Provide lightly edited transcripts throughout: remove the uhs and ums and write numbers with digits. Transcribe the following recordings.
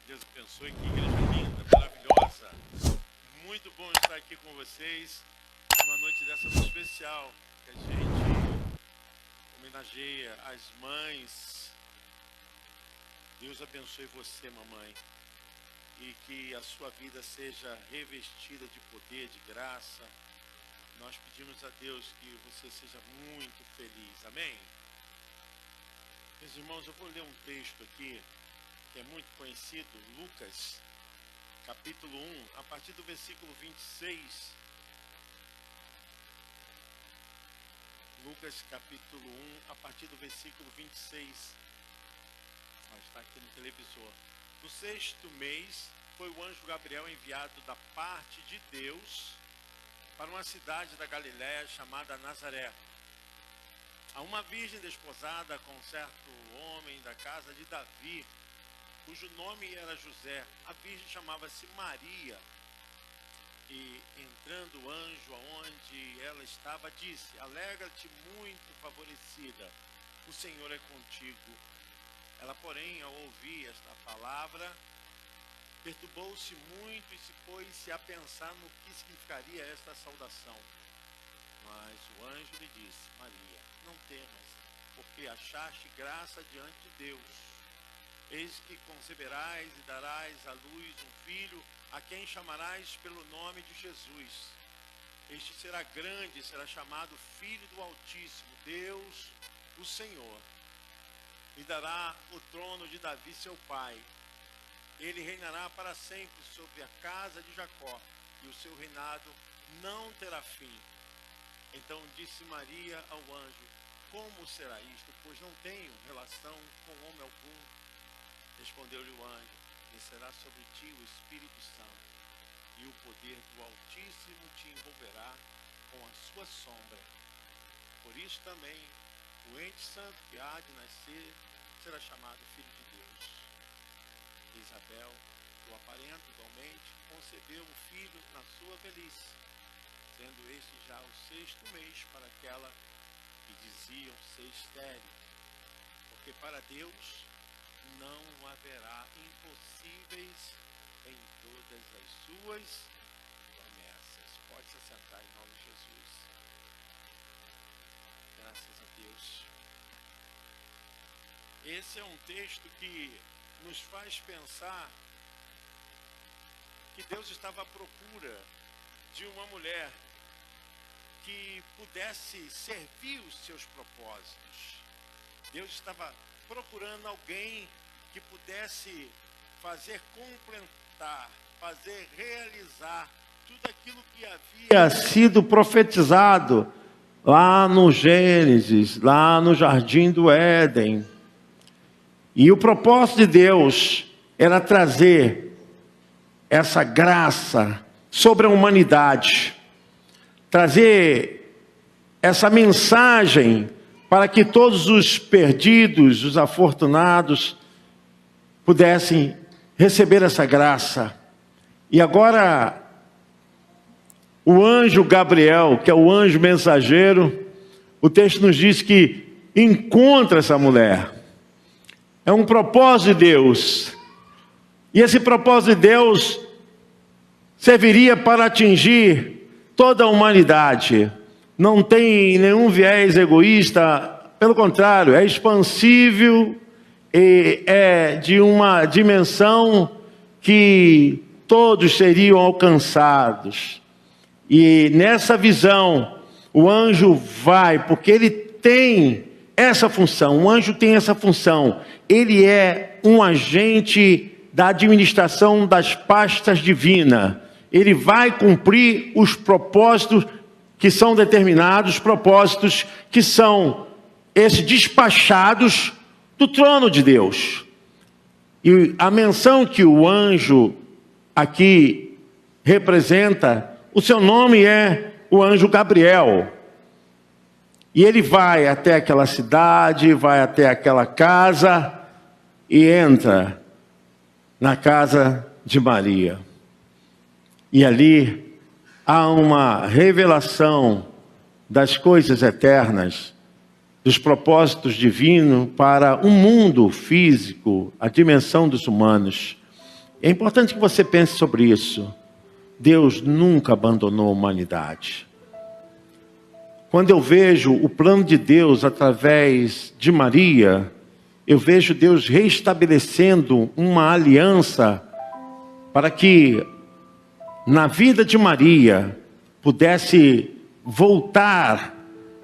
Deus abençoe, que igreja linda, maravilhosa. Muito bom estar aqui com vocês numa noite dessa muito especial, que a gente homenageia as mães. Deus abençoe você, mamãe, e que a sua vida seja revestida de poder, de graça. Nós pedimos a Deus que você seja muito feliz. Amém? Meus irmãos, eu vou ler um texto aqui que é muito conhecido, Lucas, capítulo 1, a partir do versículo 26. Lucas, capítulo 1, a partir do versículo 26. Está aqui no televisor. No 6º mês, foi o anjo Gabriel enviado da parte de Deus para uma cidade da Galiléia chamada Nazaré, a uma virgem desposada com um certo homem da casa de Davi, cujo nome era José. A virgem chamava-se Maria. E entrando o anjo aonde ela estava, disse: alegra-te, muito favorecida, o Senhor é contigo. Ela, porém, ao ouvir esta palavra, perturbou-se muito e se pôs-se a pensar no que significaria esta saudação. Mas o anjo lhe disse: Maria, não temas, porque achaste graça diante de Deus. Eis que conceberás e darás à luz um filho, a quem chamarás pelo nome de Jesus. Este será grande e será chamado Filho do Altíssimo, Deus, o Senhor. E dará o trono de Davi, seu pai. Ele reinará para sempre sobre a casa de Jacó, e o seu reinado não terá fim. Então disse Maria ao anjo: como será isto, pois não tenho relação com homem algum? Respondeu-lhe o anjo: descerá sobre ti o Espírito Santo, e o poder do Altíssimo te envolverá com a sua sombra. Por isso também o ente santo que há de nascer será chamado Filho de Deus. Isabel, tua parenta, igualmente, concebeu um filho na sua velhice, sendo este já o 6º mês para aquela que diziam ser estéril, porque para Deus não haverá impossíveis em todas as suas promessas. Pode se assentar em nome de Jesus. Graças a Deus. Esse é um texto que nos faz pensar que Deus estava à procura de uma mulher que pudesse servir os seus propósitos. Deus estava procurando alguém que pudesse fazer completar, fazer realizar tudo aquilo que havia sido profetizado lá no Gênesis, lá no Jardim do Éden. E o propósito de Deus era trazer essa graça sobre a humanidade, trazer essa mensagem para que todos os perdidos, os afortunados, pudessem receber essa graça. E agora, o anjo Gabriel, que é o anjo mensageiro, o texto nos diz que encontra essa mulher. É um propósito de Deus. E esse propósito de Deus serviria para atingir toda a humanidade. Não tem nenhum viés egoísta, pelo contrário, é expansível e é de uma dimensão que todos seriam alcançados. E nessa visão, o anjo vai, porque ele tem essa função, o anjo tem essa função. Ele é um agente da administração das pastas divinas. Ele vai cumprir os propósitos que são determinados, propósitos que são esses despachados do trono de Deus. E a menção que o anjo aqui representa, o seu nome é o anjo Gabriel. E ele vai até aquela cidade, vai até aquela casa e entra na casa de Maria. E ali há uma revelação das coisas eternas, dos propósitos divinos para o mundo físico, a dimensão dos humanos. É importante que você pense sobre isso. Deus nunca abandonou a humanidade. Quando eu vejo o plano de Deus através de Maria, eu vejo Deus restabelecendo uma aliança para que na vida de Maria pudesse voltar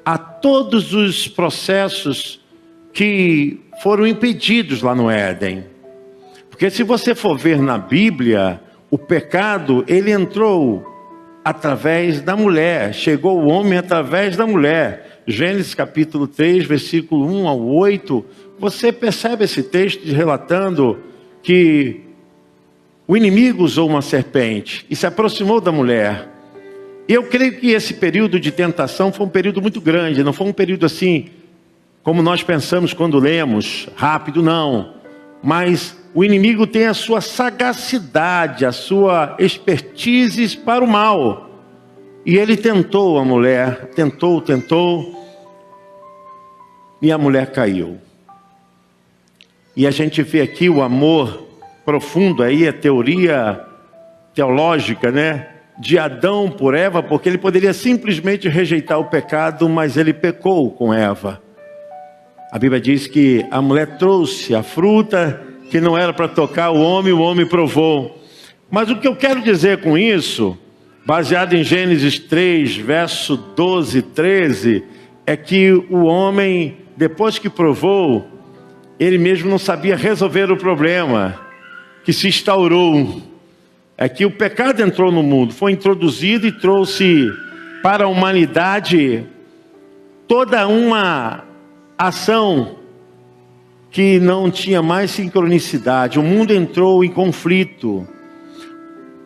a todos os processos que foram impedidos lá no Éden. Porque se você for ver na Bíblia, o pecado, ele entrou através da mulher, chegou o homem através da mulher. Gênesis capítulo 3, versículo 1 ao 8, você percebe esse texto relatando que o inimigo usou uma serpente e se aproximou da mulher. E eu creio que esse período de tentação foi um período muito grande, não foi um período assim, como nós pensamos quando lemos, rápido, não. Mas o inimigo tem a sua sagacidade, a sua expertise para o mal. E ele tentou a mulher, tentou, e a mulher caiu. E a gente vê aqui o amor profundo, aí a teoria teológica, né? De Adão por Eva, porque ele poderia simplesmente rejeitar o pecado, mas ele pecou com Eva. A Bíblia diz que a mulher trouxe a fruta que não era para tocar o homem provou. Mas o que eu quero dizer com isso, baseado em Gênesis 3, verso 12 e 13, é que o homem, depois que provou, ele mesmo não sabia resolver o problema que se instaurou. É que o pecado entrou no mundo, foi introduzido e trouxe para a humanidade toda uma ação que não tinha mais sincronicidade. O mundo entrou em conflito.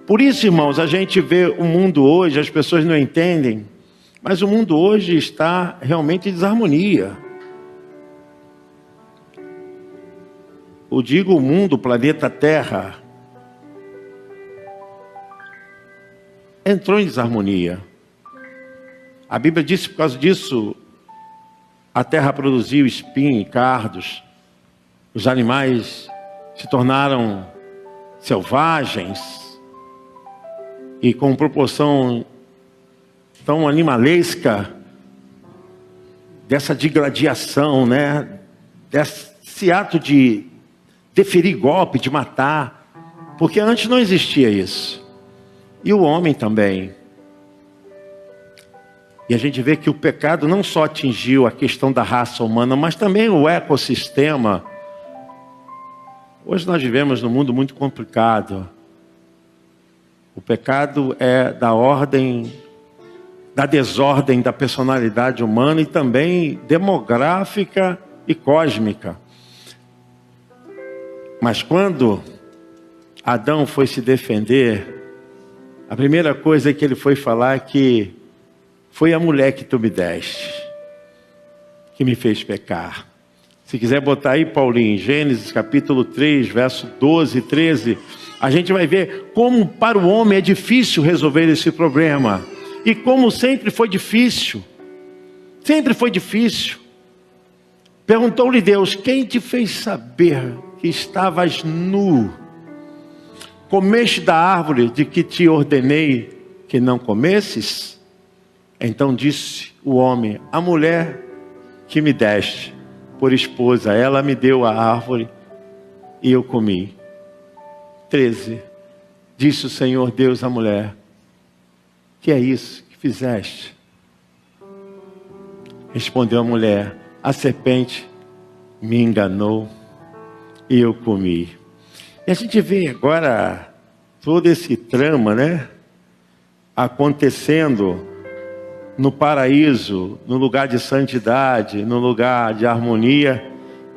Por isso, irmãos, a gente vê o mundo hoje, as pessoas não entendem, mas o mundo hoje está realmente em desarmonia. Eu digo o mundo, o planeta Terra, entrou em desarmonia. A Bíblia diz que por causa disso, a terra produziu espinho e cardos, os animais se tornaram selvagens e com proporção tão animalesca dessa digladiação, né? Desse ato de deferir golpe, de matar, porque antes não existia isso. E o homem também. E a gente vê que o pecado não só atingiu a questão da raça humana, mas também o ecossistema. Hoje nós vivemos num mundo muito complicado. O pecado é da ordem, da desordem da personalidade humana e também demográfica e cósmica. Mas quando Adão foi se defender, a primeira coisa que ele foi falar é que foi a mulher que tu me deste, que me fez pecar. Se quiser botar aí, Paulinho, Gênesis capítulo 3, verso 12 e 13, a gente vai ver como para o homem é difícil resolver esse problema. E como sempre foi difícil. Sempre foi difícil. Perguntou-lhe Deus, quem te fez saber que estavas nu? Comeste da árvore de que te ordenei que não comesses? Então disse o homem, a mulher que me deste por esposa, ela me deu a árvore e eu comi. 13. Disse o Senhor Deus à mulher, que é isso que fizeste? Respondeu a mulher, a serpente me enganou e eu comi. E a gente vê agora todo esse trama, né? Acontecendo no paraíso, no lugar de santidade, no lugar de harmonia.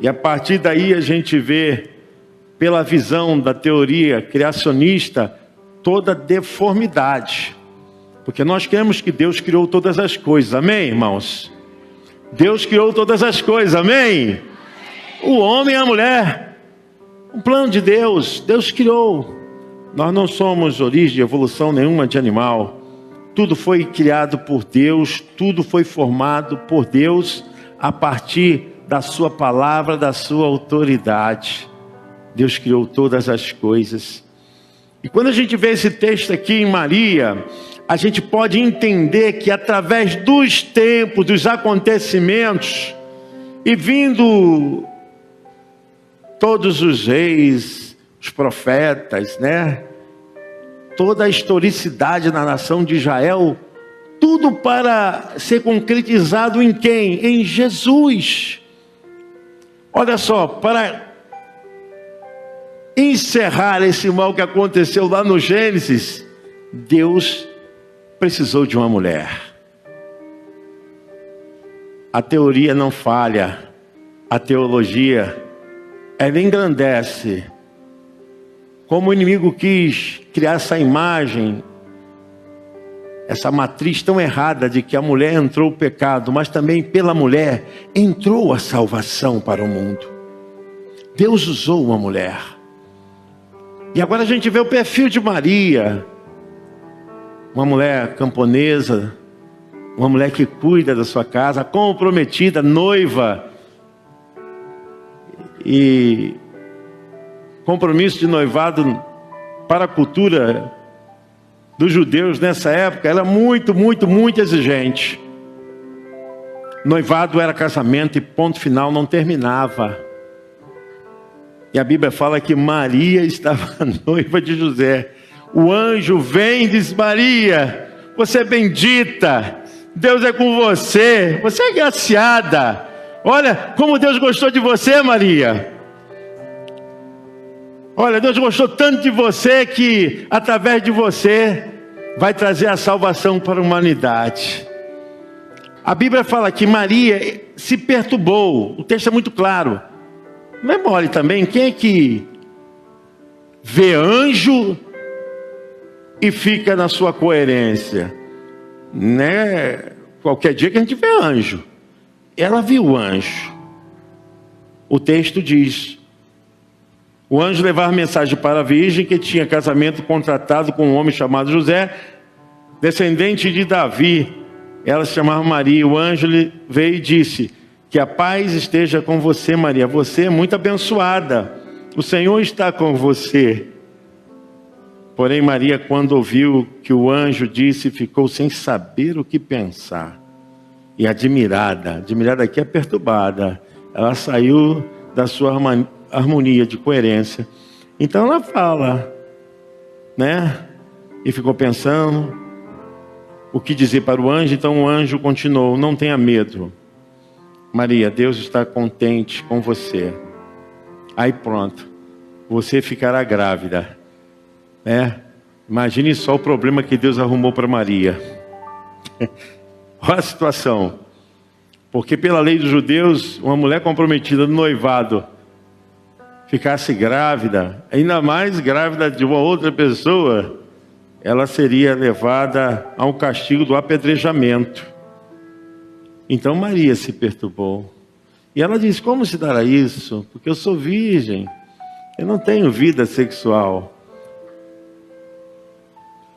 E a partir daí a gente vê, pela visão da teoria criacionista, toda deformidade. Porque nós cremos que Deus criou todas as coisas, amém, irmãos? Deus criou todas as coisas, amém? O homem e a mulher, um plano de Deus, Deus criou. Nós não somos origem de evolução nenhuma de animal. Tudo foi criado por Deus, tudo foi formado por Deus a partir da sua palavra, da sua autoridade. Deus criou todas as coisas. E quando a gente vê esse texto aqui em Maria, a gente pode entender que através dos tempos, dos acontecimentos, e vindo todos os reis, os profetas, né? Toda a historicidade na nação de Israel, tudo para ser concretizado em quem? Em Jesus. Olha só, para encerrar esse mal que aconteceu lá no Gênesis, Deus precisou de uma mulher. A teoria não falha, a teologia, ela engrandece. Como o inimigo quis criar essa imagem, essa matriz tão errada de que a mulher entrou o pecado, mas também pela mulher entrou a salvação para o mundo. Deus usou uma mulher. E agora a gente vê o perfil de Maria, uma mulher camponesa, uma mulher que cuida da sua casa, comprometida, noiva. E compromisso de noivado para a cultura dos judeus nessa época era muito exigente. Noivado era casamento e ponto final, não terminava. E a Bíblia fala que Maria estava noiva de José. O anjo vem e diz: Maria, você é bendita, Deus é com você, você é graciada. Olha como Deus gostou de você, Maria. Olha, Deus gostou tanto de você que através de você vai trazer a salvação para a humanidade. A Bíblia fala que Maria se perturbou, o texto é muito claro. Não é mole também, quem é que vê anjo e fica na sua coerência? Né? Qualquer dia que a gente vê anjo. Ela viu o anjo. O texto diz: o anjo levava mensagem para a virgem que tinha casamento contratado com um homem chamado José, descendente de Davi. Ela se chamava Maria. O anjo veio e disse: que a paz esteja com você, Maria. Você é muito abençoada. O Senhor está com você. Porém, Maria, quando ouviu que o anjo disse, ficou sem saber o que pensar. E admirada aqui é perturbada. Ela saiu da sua harmonia de coerência. Então ela fala, né? E ficou pensando o que dizer para o anjo. Então o anjo continuou: não tenha medo, Maria, Deus está contente com você. Aí pronto, você ficará grávida, né? Imagine só o problema que Deus arrumou para Maria. Olha a situação. Porque pela lei dos judeus, uma mulher comprometida no noivado ficasse grávida, ainda mais grávida de uma outra pessoa, ela seria levada a um castigo do apedrejamento. Então Maria se perturbou. E ela disse: como se dará isso? Porque eu sou virgem, eu não tenho vida sexual.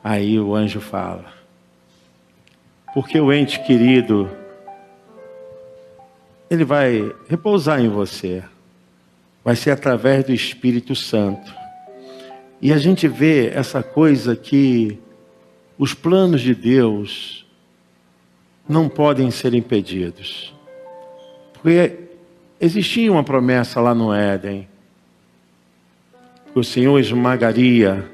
Aí o anjo fala: porque o ente querido, ele vai repousar em você. Vai ser através do Espírito Santo. E a gente vê essa coisa que os planos de Deus não podem ser impedidos. Porque existia uma promessa lá no Éden. Que o Senhor esmagaria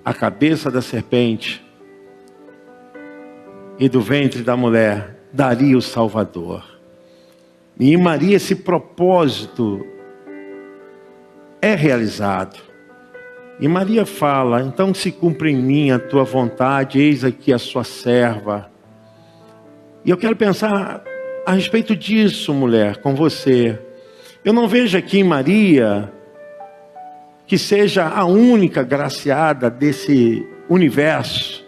a cabeça da serpente e do ventre da mulher daria o Salvador. E em Maria esse propósito é realizado. E Maria fala: então se cumpre em mim a tua vontade, eis aqui a sua serva. E eu quero pensar a respeito disso, mulher, com você. Eu não vejo aqui em Maria que seja a única graciada desse universo,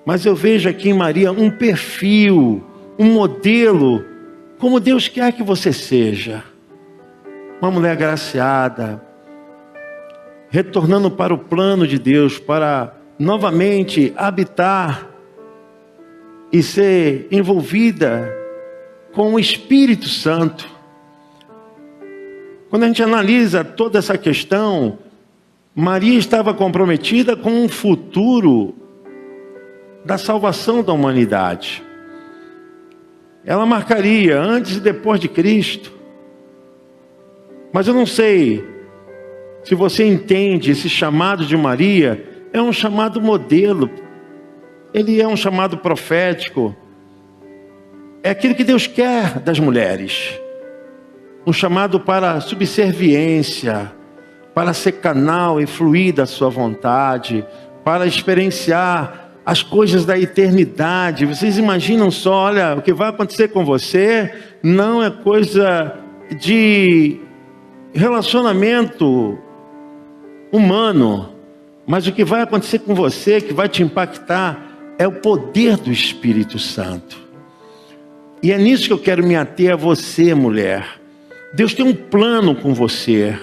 mas eu vejo aqui em Maria um perfil, um modelo, como Deus quer que você seja. Uma mulher agraciada, retornando para o plano de Deus, para novamente habitar e ser envolvida com o Espírito Santo. Quando a gente analisa toda essa questão, Maria estava comprometida com o futuro da salvação da humanidade. Ela marcaria antes e depois de Cristo. Mas eu não sei se você entende esse chamado de Maria. É um chamado modelo. Ele é um chamado profético. É aquilo que Deus quer das mulheres. Um chamado para subserviência, para ser canal e fluir da sua vontade, para experienciar as coisas da eternidade. Vocês imaginam só, olha, o que vai acontecer com você não é coisa de relacionamento humano, mas o que vai acontecer com você, que vai te impactar, é o poder do Espírito Santo. E é nisso que eu quero me ater a você, mulher. Deus tem um plano com você.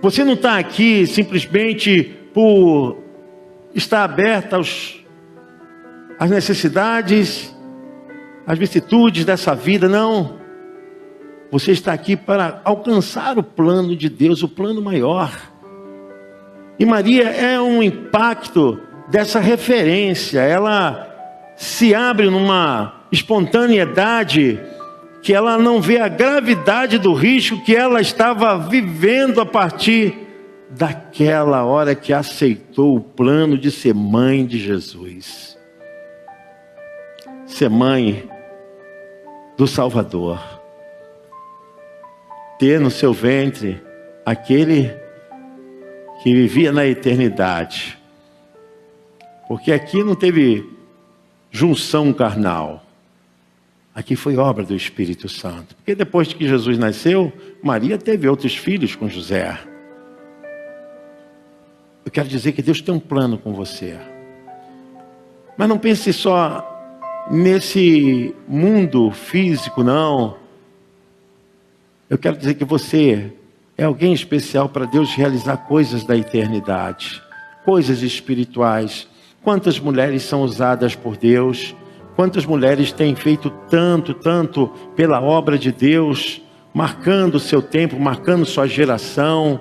Você não está aqui simplesmente por estar aberta às necessidades, às vicissitudes dessa vida, não. Você está aqui para alcançar o plano de Deus, o plano maior. E Maria é um impacto dessa referência. Ela se abre numa espontaneidade que ela não vê a gravidade do risco que ela estava vivendo a partir daquela hora que aceitou o plano de ser mãe de Jesus. Ser mãe do Salvador. Ter no seu ventre aquele que vivia na eternidade. Porque aqui não teve junção carnal. Aqui foi obra do Espírito Santo. Porque depois que Jesus nasceu, Maria teve outros filhos com José. Eu quero dizer que Deus tem um plano com você. Mas não pense só nesse mundo físico, não. Eu quero dizer que você é alguém especial para Deus realizar coisas da eternidade. Coisas espirituais. Quantas mulheres são usadas por Deus? Quantas mulheres têm feito tanto pela obra de Deus, marcando o seu tempo, marcando sua geração?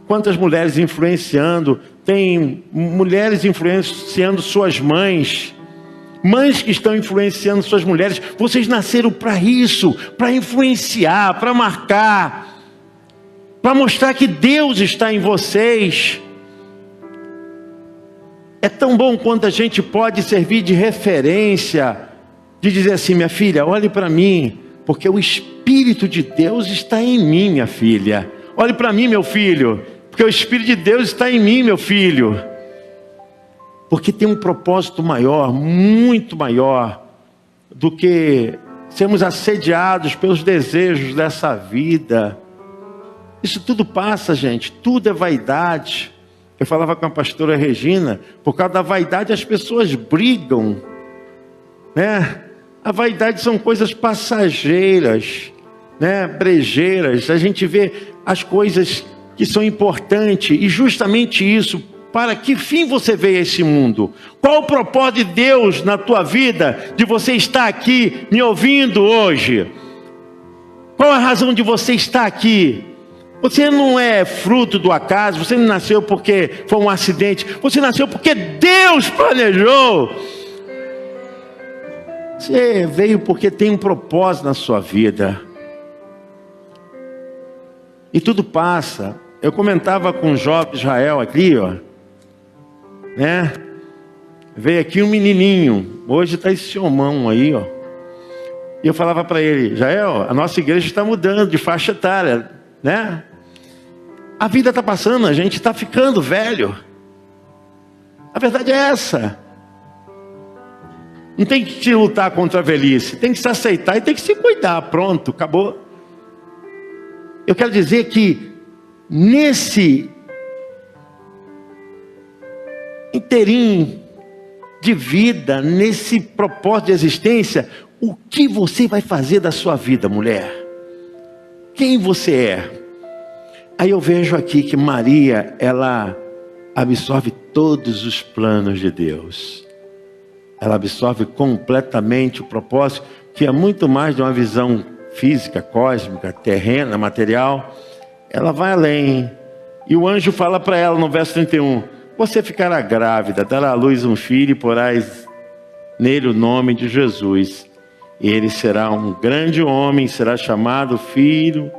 Quantas mulheres influenciando? Tem mulheres influenciando suas mães. Mães que estão influenciando suas mulheres. Vocês nasceram para isso, para influenciar, para marcar, para mostrar que Deus está em vocês. É tão bom quando a gente pode servir de referência, de dizer assim: minha filha, olhe para mim, porque o Espírito de Deus está em mim, minha filha. Olhe para mim, meu filho, porque o Espírito de Deus está em mim, meu filho. Porque tem um propósito maior, muito maior, do que sermos assediados pelos desejos dessa vida. Isso tudo passa, gente, tudo é vaidade. Eu falava com a pastora Regina, por causa da vaidade as pessoas brigam, né? A vaidade são coisas passageiras, né? Brejeiras. A gente vê as coisas que são importantes, e justamente isso, para que fim você veio a esse mundo? Qual o propósito de Deus na tua vida, de você estar aqui me ouvindo hoje? Qual a razão de você estar aqui? Você não é fruto do acaso, você não nasceu porque foi um acidente, você nasceu porque Deus planejou. Você veio porque tem um propósito na sua vida. E tudo passa. Eu comentava com o jovem Israel aqui, ó, né? Veio aqui um menininho, hoje está esse homão aí, ó. E eu falava para ele: Israel, a nossa igreja está mudando de faixa etária, né? A vida está passando, a gente está ficando velho. A verdade é essa. Não tem que te lutar contra a velhice, tem que se aceitar e tem que se cuidar. Pronto, acabou. Eu quero dizer que nesse inteirinho de vida, nesse propósito de existência, o que você vai fazer da sua vida, mulher? Quem você é? Aí eu vejo aqui que Maria, ela absorve todos os planos de Deus. Ela absorve completamente o propósito, que é muito mais de uma visão física, cósmica, terrena, material. Ela vai além. E o anjo fala para ela no verso 31, você ficará grávida, dará à luz um filho e porás nele o nome de Jesus. Ele será um grande homem, será chamado Filho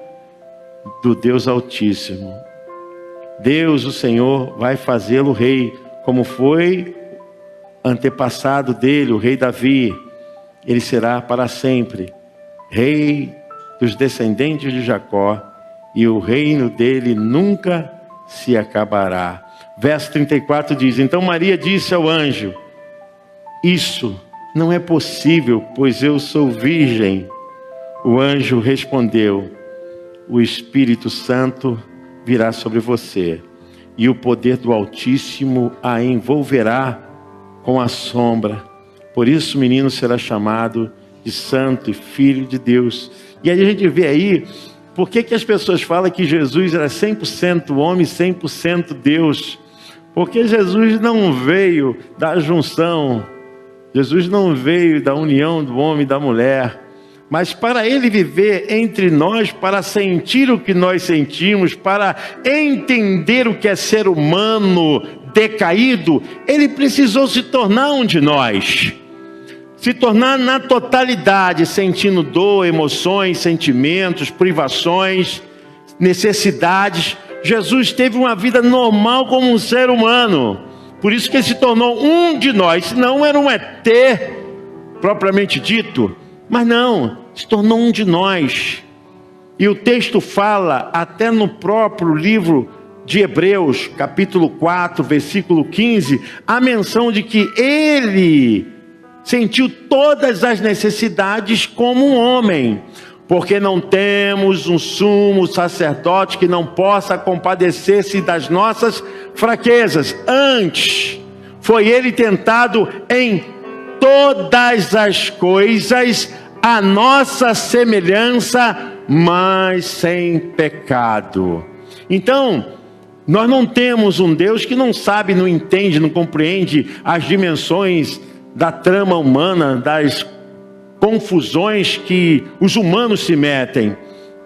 do Deus Altíssimo. Deus, o Senhor, vai fazê-lo rei, como foi antepassado dele, o rei Davi. Ele será para sempre rei dos descendentes de Jacó, e o reino dele nunca se acabará. Verso 34 diz, então Maria disse ao anjo, isso não é possível, pois eu sou virgem. O anjo respondeu, o Espírito Santo virá sobre você, e o poder do Altíssimo a envolverá com a sombra. Por isso o menino será chamado de Santo e Filho de Deus. E aí a gente vê aí, por que as pessoas falam que Jesus era 100% homem, 100% Deus? Porque Jesus não veio da junção, Jesus não veio da união do homem e da mulher, mas para ele viver entre nós, para sentir o que nós sentimos, para entender o que é ser humano decaído, ele precisou se tornar um de nós. Se tornar na totalidade, sentindo dor, emoções, sentimentos, privações, necessidades. Jesus teve uma vida normal como um ser humano. Por isso que ele se tornou um de nós. Não era um ET, propriamente dito, mas não, se tornou um de nós. E o texto fala, até no próprio livro de Hebreus, capítulo 4, versículo 15, a menção de que ele sentiu todas as necessidades como um homem, porque não temos um sumo sacerdote que não possa compadecer-se das nossas fraquezas. Antes, foi ele tentado em todas as coisas, a nossa semelhança, mas sem pecado. Então, nós não temos um Deus que não sabe, não entende, não compreende as dimensões da trama humana, das confusões que os humanos se metem.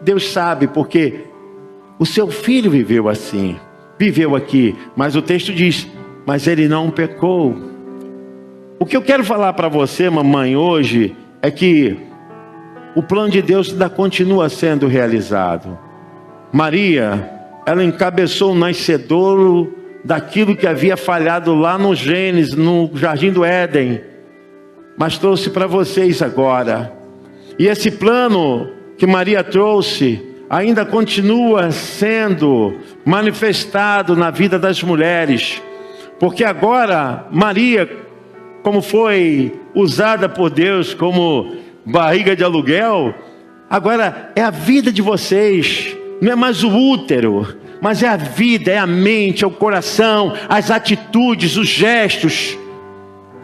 Deus sabe, porque o seu filho viveu assim, viveu aqui, mas o texto diz, mas ele não pecou. O que eu quero falar para você, mamãe, hoje, é que o plano de Deus ainda continua sendo realizado. Maria, ela encabeçou o nascedouro daquilo que havia falhado lá no Gênesis, no Jardim do Éden, mas trouxe para vocês agora. E esse plano que Maria trouxe ainda continua sendo manifestado na vida das mulheres, porque agora Maria, como foi usada por Deus como barriga de aluguel, agora é a vida de vocês, não é mais o útero, mas é a vida, é a mente, é o coração, as atitudes, os gestos.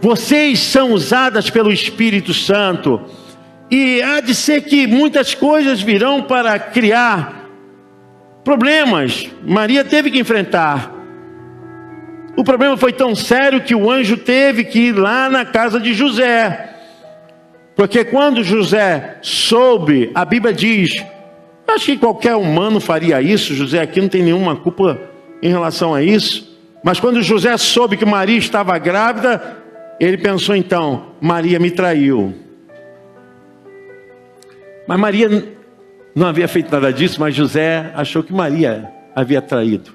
Vocês são usadas pelo Espírito Santo. E há de ser que muitas coisas virão para criar problemas. Maria teve que enfrentar. O problema foi tão sério que o anjo teve que ir lá na casa de José. Porque quando José soube, a Bíblia diz, acho que qualquer humano faria isso, José aqui não tem nenhuma culpa em relação a isso. Mas quando José soube que Maria estava grávida, ele pensou então, Maria me traiu. Mas Maria não havia feito nada disso, mas José achou que Maria havia traído.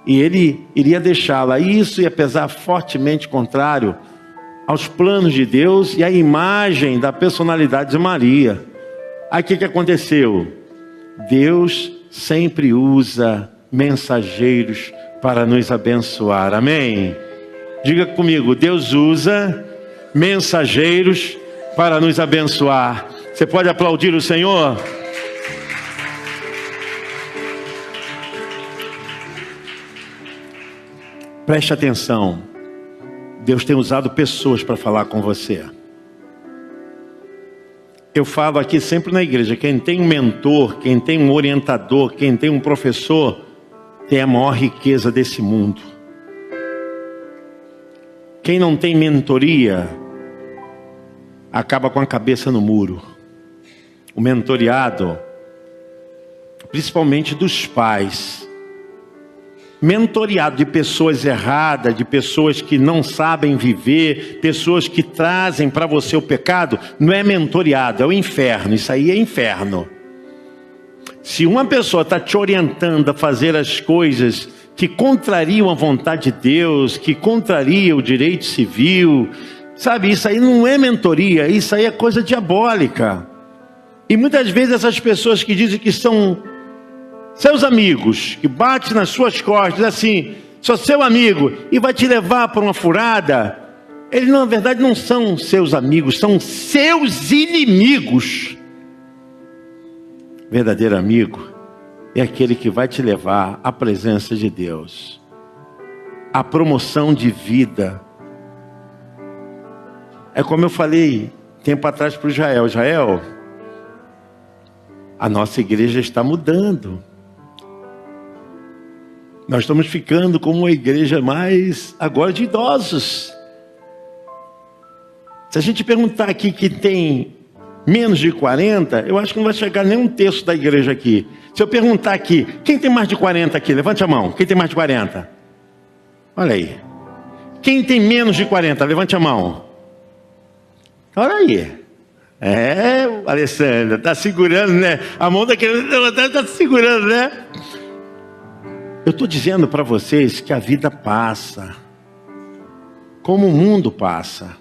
E ele iria deixá-la. E isso ia pesar fortemente contrário aos planos de Deus e à imagem da personalidade de Maria. Aí o que aconteceu? Deus sempre usa mensageiros para nos abençoar, amém? Diga comigo, Deus usa mensageiros para nos abençoar. Você pode aplaudir o Senhor? Preste atenção, Deus tem usado pessoas para falar com você. Eu falo aqui sempre na igreja, quem tem um mentor, quem tem um orientador, quem tem um professor, tem a maior riqueza desse mundo. Quem não tem mentoria, acaba com a cabeça no muro. O mentoriado, principalmente dos pais, mentoreado de pessoas erradas, de pessoas que não sabem viver, pessoas que trazem para você o pecado, não é mentoreado, é o inferno. Isso aí é inferno. Se uma pessoa está te orientando a fazer as coisas que contrariam a vontade de Deus, que contrariam o direito civil, sabe, isso aí não é mentoria, isso aí é coisa diabólica. E muitas vezes essas pessoas que dizem que são seus amigos, que batem nas suas costas, assim, sou seu amigo, e vai te levar para uma furada, eles na verdade não são seus amigos, são seus inimigos. Verdadeiro amigo é aquele que vai te levar à presença de Deus, à promoção de vida. É como eu falei tempo atrás para o Jael: Jael, a nossa igreja está mudando. Nós estamos ficando como uma igreja mais agora de idosos. Se a gente perguntar aqui que tem menos de 40, eu acho que não vai chegar nem um terço da igreja aqui. Se eu perguntar aqui, quem tem mais de 40 aqui? Levante a mão. Quem tem mais de 40? Olha aí. Quem tem menos de 40? Levante a mão. Olha aí. Alessandra, está segurando, né? A mão está segurando, né? Eu estou dizendo para vocês que a vida passa, como o mundo passa.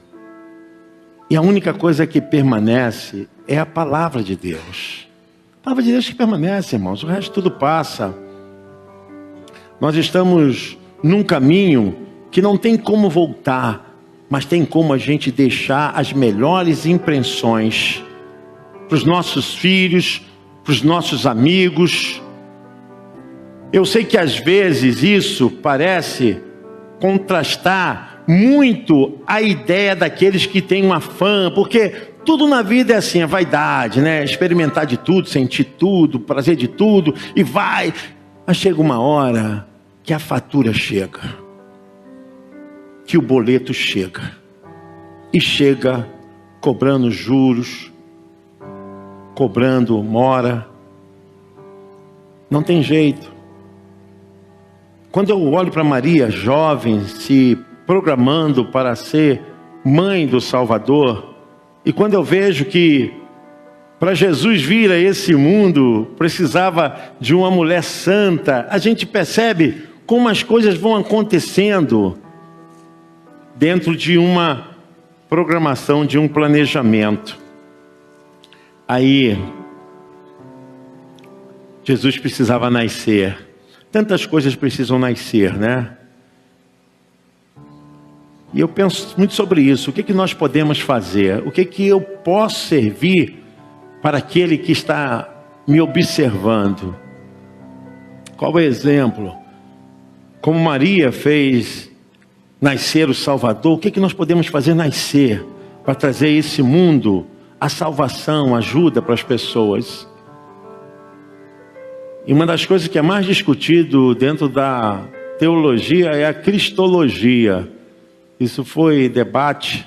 E a única coisa que permanece é a palavra de Deus. A palavra de Deus que permanece, irmãos. O resto tudo passa. Nós estamos num caminho que não tem como voltar, mas tem como a gente deixar as melhores impressões para os nossos filhos, para os nossos amigos. Eu sei que às vezes isso parece contrastar muito a ideia daqueles que têm uma fã, porque tudo na vida é assim, a vaidade, né? Experimentar de tudo, sentir tudo, prazer de tudo, e vai. Mas chega uma hora que a fatura chega, que o boleto chega, e chega cobrando juros, cobrando mora. Não tem jeito. Quando eu olho para Maria, jovem, se programando para ser mãe do Salvador, e quando eu vejo que para Jesus vir a esse mundo precisava de uma mulher santa, a gente percebe como as coisas vão acontecendo dentro de uma programação, de um planejamento. Aí Jesus precisava nascer. Tantas coisas precisam nascer, né? E eu penso muito sobre isso. O que nós podemos fazer? O que eu posso servir para aquele que está me observando? Qual é o exemplo? Como Maria fez nascer o Salvador, o que nós podemos fazer nascer para trazer a esse mundo a salvação, ajuda para as pessoas? E uma das coisas que é mais discutido dentro da teologia é a cristologia. Isso foi debate.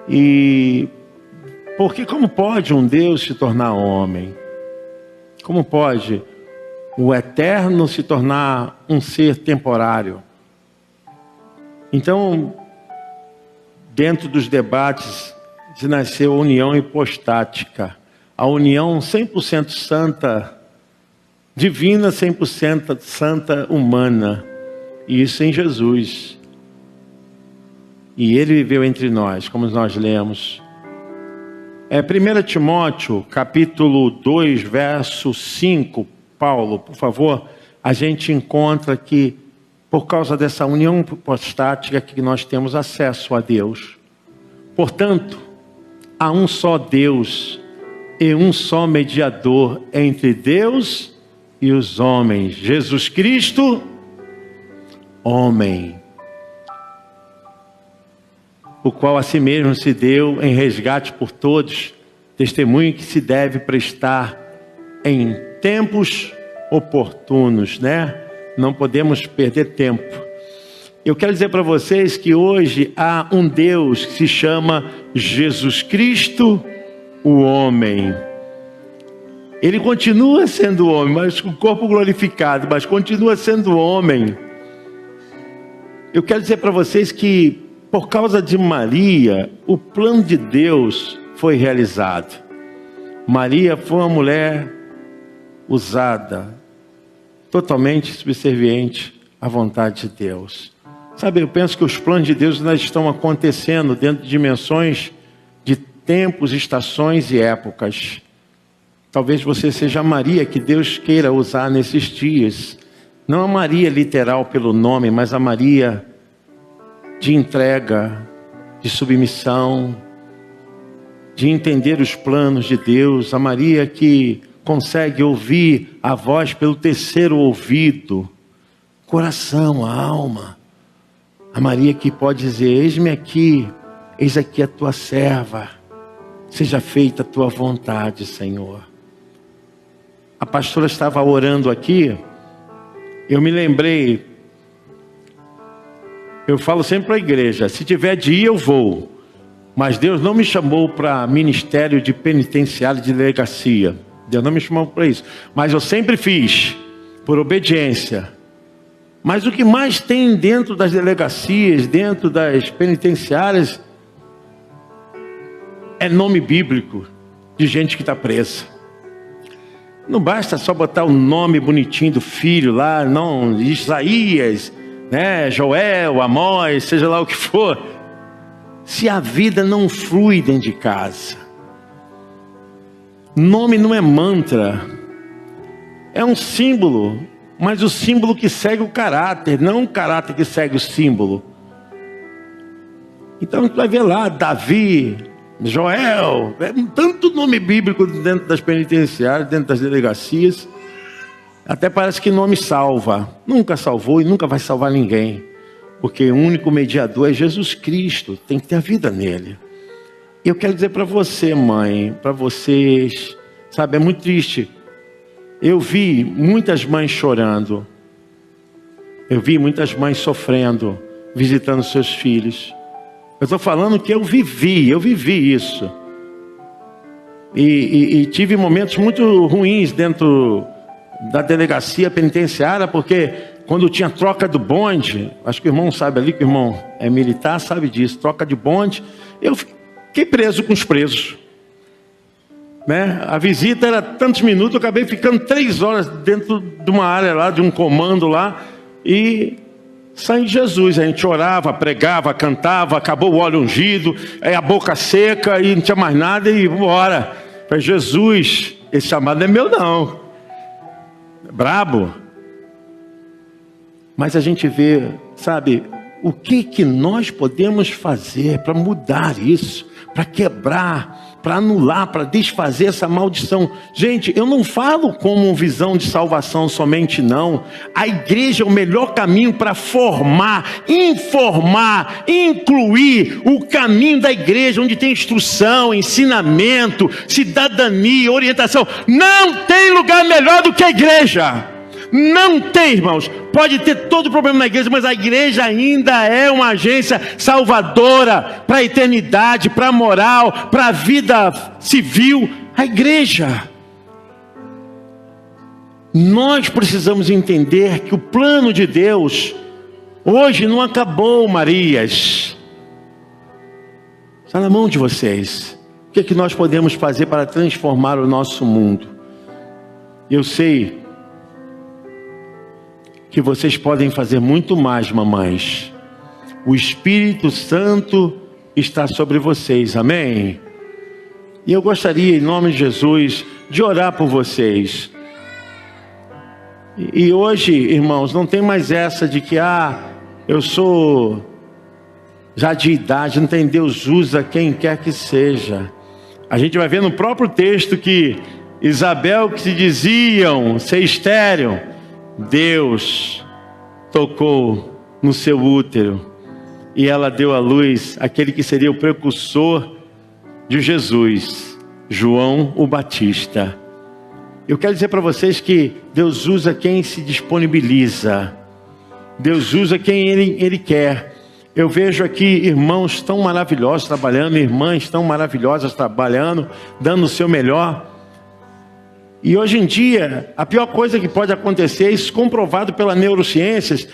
E porque como pode um Deus se tornar homem? Como pode o eterno se tornar um ser temporário? Então, dentro dos debates, se nasceu a união hipostática. A união 100% santa, divina, 100% santa, humana. E isso em Jesus. E ele viveu entre nós, como nós lemos. 1 Timóteo, capítulo 2, verso 5, Paulo, por favor, a gente encontra que, por causa dessa união hipostática, que nós temos acesso a Deus. Portanto, há um só Deus e um só mediador entre Deus e os homens, Jesus Cristo, homem, o qual a si mesmo se deu em resgate por todos, testemunho que se deve prestar em tempos oportunos, né? Não podemos perder tempo. Eu quero dizer para vocês que hoje há um Deus que se chama Jesus Cristo, o homem. Ele continua sendo homem, mas com o corpo glorificado, mas continua sendo homem. Eu quero dizer para vocês que, por causa de Maria, o plano de Deus foi realizado. Maria foi uma mulher usada, totalmente subserviente à vontade de Deus. Sabe, eu penso que os planos de Deus ainda estão acontecendo dentro de dimensões de tempos, estações e épocas. Talvez você seja a Maria que Deus queira usar nesses dias. Não a Maria literal pelo nome, mas a Maria de entrega, de submissão, de entender os planos de Deus. A Maria que consegue ouvir a voz pelo terceiro ouvido, coração, a alma. A Maria que pode dizer: eis-me aqui, eis aqui a tua serva, seja feita a tua vontade, Senhor. A pastora estava orando aqui, eu me lembrei, eu falo sempre para a igreja, se tiver de ir eu vou, mas Deus não me chamou para ministério de penitenciário, de delegacia. Deus não me chamou para isso, mas eu sempre fiz, por obediência. Mas o que mais tem dentro das delegacias, dentro das penitenciárias, é nome bíblico de gente que está presa. Não basta só botar o nome bonitinho do filho lá, não, Isaías, né, Joel, Amós, seja lá o que for. Se a vida não flui dentro de casa. Nome não é mantra, é um símbolo, mas o símbolo que segue o caráter, não o caráter que segue o símbolo. Então a gente vai ver lá, Davi, Joel, tanto nome bíblico dentro das penitenciárias, dentro das delegacias. Até parece que nome salva. Nunca salvou e nunca vai salvar ninguém. Porque o único mediador é Jesus Cristo. Tem que ter a vida nele. E eu quero dizer para você, mãe, para vocês, sabe, é muito triste. Eu vi muitas mães chorando. Eu vi muitas mães sofrendo, visitando seus filhos. Eu estou falando que eu vivi isso. E tive momentos muito ruins dentro da delegacia penitenciária, porque quando tinha troca do bonde, acho que o irmão sabe ali, que o irmão é militar, sabe disso, troca de bonde, eu fiquei preso com os presos. Né? A visita era tantos minutos, eu acabei ficando 3 horas dentro de uma área lá, de um comando lá, e saí de Jesus. A gente orava, pregava, cantava, acabou o óleo ungido, aí a boca seca e não tinha mais nada e bora. Falei: Jesus, esse chamado não é meu não. Brabo. Mas a gente vê, sabe, o que nós podemos fazer para mudar isso, para quebrar, para anular, para desfazer essa maldição. Gente, eu não falo como visão de salvação somente não. A igreja é o melhor caminho para formar, informar, incluir o caminho da igreja, onde tem instrução, ensinamento, cidadania, orientação. Não tem lugar melhor do que a igreja. Não tem, irmãos. Pode ter todo problema na igreja, mas a igreja ainda é uma agência salvadora para a eternidade, para a moral, para a vida civil. A igreja. Nós precisamos entender que o plano de Deus hoje não acabou, Marias. Está na mão de vocês. O que é que nós podemos fazer para transformar o nosso mundo? Eu sei que vocês podem fazer muito mais, mamães. O Espírito Santo está sobre vocês, amém? E eu gostaria, em nome de Jesus, de orar por vocês. E hoje, irmãos, não tem mais essa de que, eu sou já de idade, não tem, Deus usa quem quer que seja. A gente vai ver no próprio texto que Isabel, que se diziam ser estéril, Deus tocou no seu útero e ela deu à luz aquele que seria o precursor de Jesus, João o Batista. Eu quero dizer para vocês que Deus usa quem se disponibiliza. Deus usa quem Ele quer. Eu vejo aqui irmãos tão maravilhosos trabalhando, irmãs tão maravilhosas trabalhando, dando o seu melhor. E hoje em dia, a pior coisa que pode acontecer, isso comprovado pelas neurociências,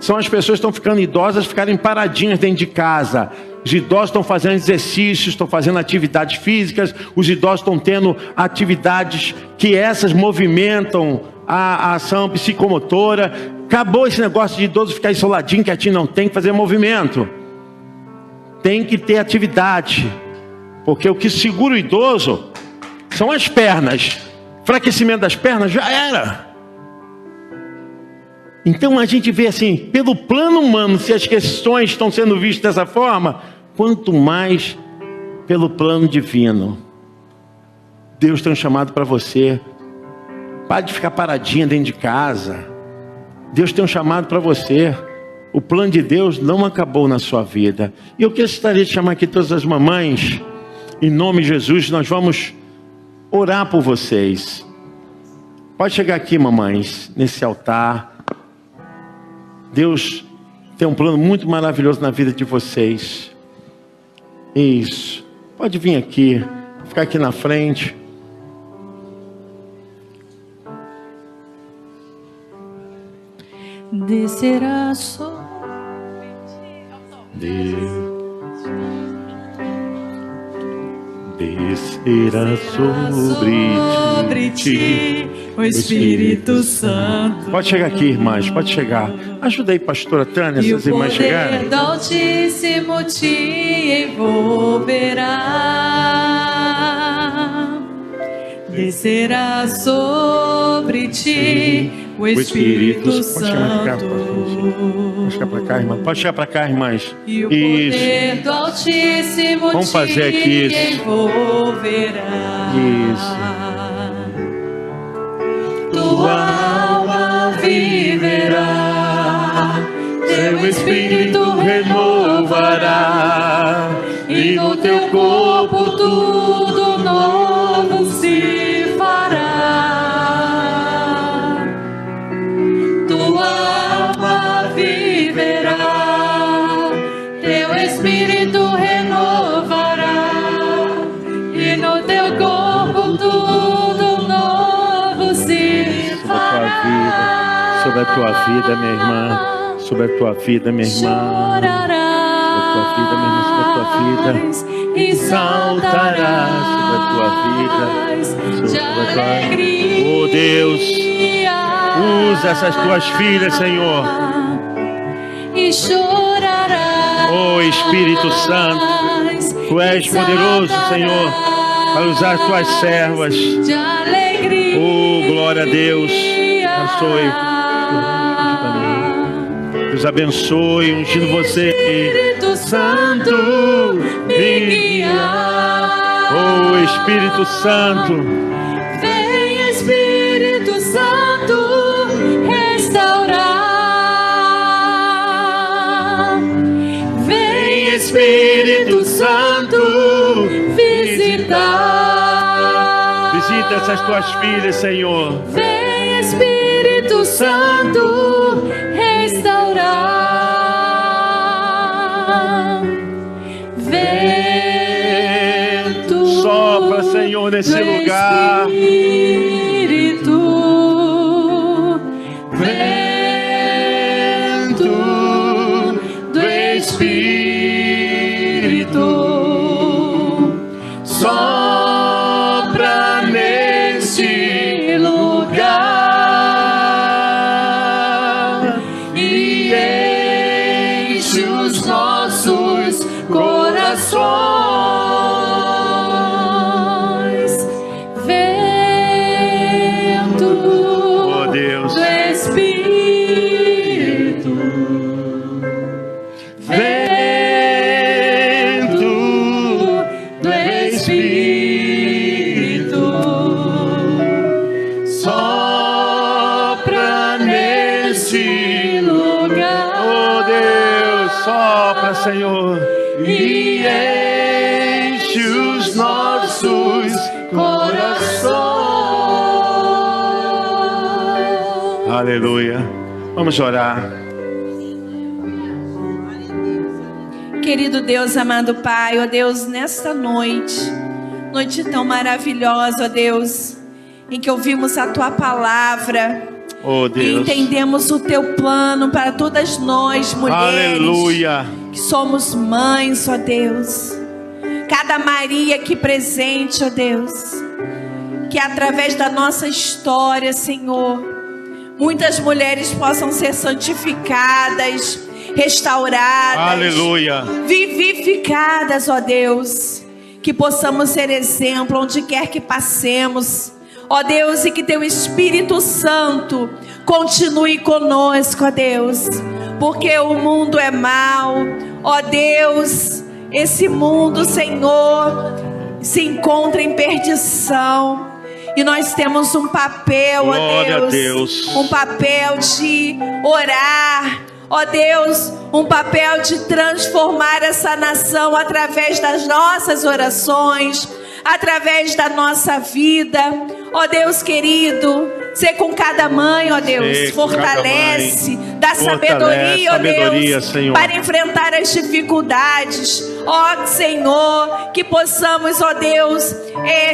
são as pessoas que estão ficando idosas, ficarem paradinhas dentro de casa. Os idosos estão fazendo exercícios, estão fazendo atividades físicas, os idosos estão tendo atividades que essas movimentam a ação psicomotora. Acabou esse negócio de idoso ficar isoladinho, quietinho, não, tem que fazer movimento. Tem que ter atividade, porque o que segura o idoso são as pernas. Enfraquecimento das pernas já era. Então a gente vê assim, pelo plano humano, se as questões estão sendo vistas dessa forma, quanto mais pelo plano divino. Deus tem um chamado para você. Pare de ficar paradinha dentro de casa. Deus tem um chamado para você. O plano de Deus não acabou na sua vida. E eu gostaria de chamar aqui todas as mamães. Em nome de Jesus, nós vamos orar por vocês. Pode chegar aqui, mamães, nesse altar. Deus tem um plano muito maravilhoso na vida de vocês. Isso. Pode vir aqui, ficar aqui na frente. Descerá sobre descerá sobre ti o Espírito Santo. Pode chegar aqui, irmãs, pode chegar. Ajuda aí, pastora Tânia, essas irmãs chegarem. E o poder do Altíssimo te envolverá. Descerá sobre ti o Espírito Santo. Pode chegar para cá, irmã. Pode chegar para cá, irmãs. E o poder do Altíssimo vamos fazer aqui te envolverá. Isso. Tua alma viverá, teu espírito renovará, e no teu corpo tudo novo se fará. Tua alma viverá, teu espírito renovará, e no teu corpo tudo novo se fará. Sobre a tua vida, minha irmã. Sobre a tua vida, minha irmã. Sobre a tua vida, minha irmã. Sobre a tua vida. Exaltará sobre a tua vida. Sobre a tua vida. Oh Deus, usa essas tuas filhas, Senhor. E chorará. Oh Espírito Santo, tu és poderoso, Senhor, para usar as tuas servas. Oh, glória a Deus. Abençoe. Deus abençoe, ungindo você. Espírito Santo, me guiar. Oh, Espírito Santo. Vem, Espírito Santo, restaurar. Vem, Espírito Santo, visitar. Visita essas tuas filhas, Senhor. Vem, Espírito Santo, restaurar. Vento sopra, Senhor, nesse lugar. Espírito, vento do Espírito, sopra nesse lugar e enche os nossos corações. Vento Oh, Deus. do Espírito, vento do Espírito, sopra nesse lugar. Oh, Deus, sopra, Senhor. E enche os nossos corações. Aleluia. Vamos orar. Querido Deus, amado Pai, ó Deus, nesta noite tão maravilhosa, ó Deus, em que ouvimos a Tua palavra. Oh, E Deus. entendemos o Teu plano para todas nós, mulheres. Aleluia. Que somos mães, ó Deus. Cada Maria aqui presente, ó Deus. Que através da nossa história, Senhor, muitas mulheres possam ser santificadas, restauradas, Aleluia. vivificadas, ó Deus. Que possamos ser exemplo onde quer que passemos, ó Deus, e que Teu Espírito Santo continue conosco, ó Deus, porque o mundo é mau, ó Deus. Esse mundo, Senhor, se encontra em perdição. E nós temos um papel, Glória ó a Deus. Um papel de orar, ó Deus, um papel de transformar essa nação através das nossas orações, através da nossa vida. Ó Deus querido, ser com cada mãe, ó Deus, fortalece, dá sabedoria, ó Deus, Senhor, para enfrentar as dificuldades. Ó Senhor, que possamos, ó Deus,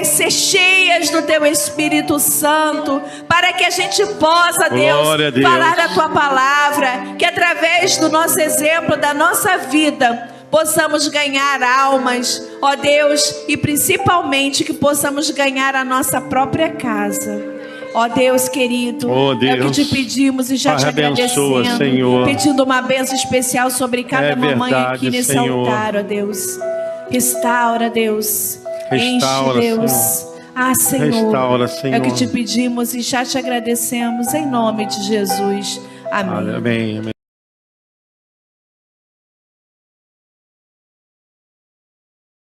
ser cheias do Teu Espírito Santo, para que a gente possa, Glória a Deus, Deus, falar a Tua palavra, que através do nosso exemplo, da nossa vida, possamos ganhar almas, ó Deus, e principalmente que possamos ganhar a nossa própria casa. Ó Deus querido, oh, Deus, é o que te pedimos e já te agradecendo, Senhor, pedindo uma bênção especial sobre cada mamãe verdade, aqui nesse Senhor. altar, ó Deus. Restaura, Deus. Restaura, Enche, Deus. Senhor. Ah, Senhor, Restaura, Senhor. é o que te pedimos e já te agradecemos em nome de Jesus. Amém. Amém, amém.